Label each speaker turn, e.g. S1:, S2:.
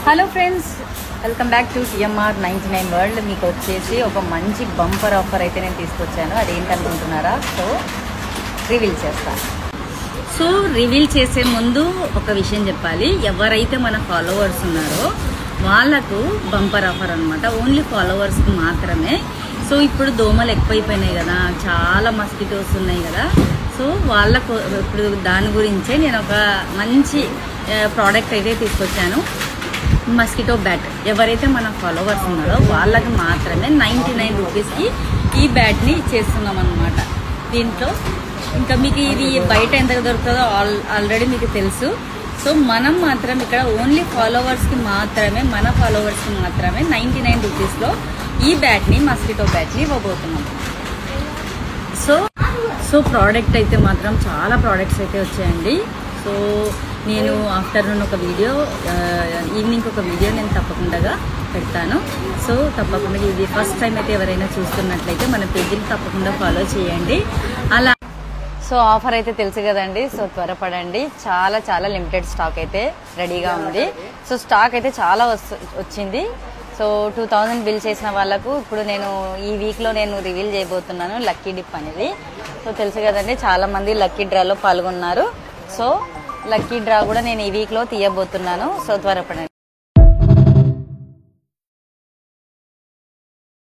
S1: Hello friends, welcome back to TMR 99 world. మీకు వచ్చేసి ఒక మంచి బంపర్ ఆఫర్ అయితే నేను తీసుకొచ్చాను. అదేంటనుకుంటున్నారా? సో రివీల్ చేస్తాను. సో రివీల్ చేసే ముందు ఒక విషయం చెప్పాలి. ఎవరైతే మన ఫాలోవర్స్ ఉన్నారో వాళ్ళకు బంపర్ ఆఫర్ అనమాట. ఓన్లీ ఫాలోవర్స్కి మాత్రమే. సో ఇప్పుడు దోమలు ఎక్కువైపోయినాయి కదా, చాలా మస్కిటోస్ ఉన్నాయి కదా. సో వాళ్ళకు ఇప్పుడు దాని గురించే నేను ఒక మంచి ప్రోడక్ట్ అయితే తీసుకొచ్చాను. Mosquito bat. ఎవరైతే మన ఫాలోవర్స్ ఉన్నారో వాళ్ళకి మాత్రమే 99 రూపీస్కి ఈ బ్యాట్ని ఇచ్చేస్తున్నాం అనమాట. దీంట్లో ఇంకా మీకు ఇది బయట ఎంత దొరుకుతుందో ఆల్రెడీ మీకు తెలుసు. సో మనం మాత్రం ఇక్కడ ఓన్లీ ఫాలోవర్స్కి మాత్రమే, మన ఫాలోవర్స్కి మాత్రమే 99 రూపీస్లో ఈ బ్యాట్ని, మస్కిటో బ్యాట్ని ఇవ్వబోతున్నాం. సో ప్రోడక్ట్ అయితే మాత్రం చాలా ప్రోడక్ట్స్ అయితే వచ్చాయండి. సో నేను ఆఫ్టర్నూన్ ఒక వీడియో, ఈవినింగ్ ఒక వీడియో నేను తప్పకుండా పెడతాను. సో తప్పకుండా ఇది ఫస్ట్ టైం అయితే ఎవరైనా చూస్తున్నట్లయితే మన పేజీని తప్పకుండా ఫాలో చేయండి. అలా సో ఆఫర్ అయితే తెలుసు కదండి. సో త్వరపడండి. చాలా చాలా లిమిటెడ్ స్టాక్ అయితే రెడీగా ఉంది. సో స్టాక్ అయితే చాలా వచ్చింది. సో 2000 బిల్ చేసిన వాళ్ళకు ఇప్పుడు నేను ఈ వీక్లో నేను రివీల్ చేయబోతున్నాను లక్కీ డిప్ అనేది. సో తెలుసు కదండి, చాలా మంది లక్కీ డ్రాలో పాల్గొన్నారు. సో లక్కీ డ్రా కూడా నేను ఈ వీక్లో తీయబోతున్నాను. సో త్వరపడండి.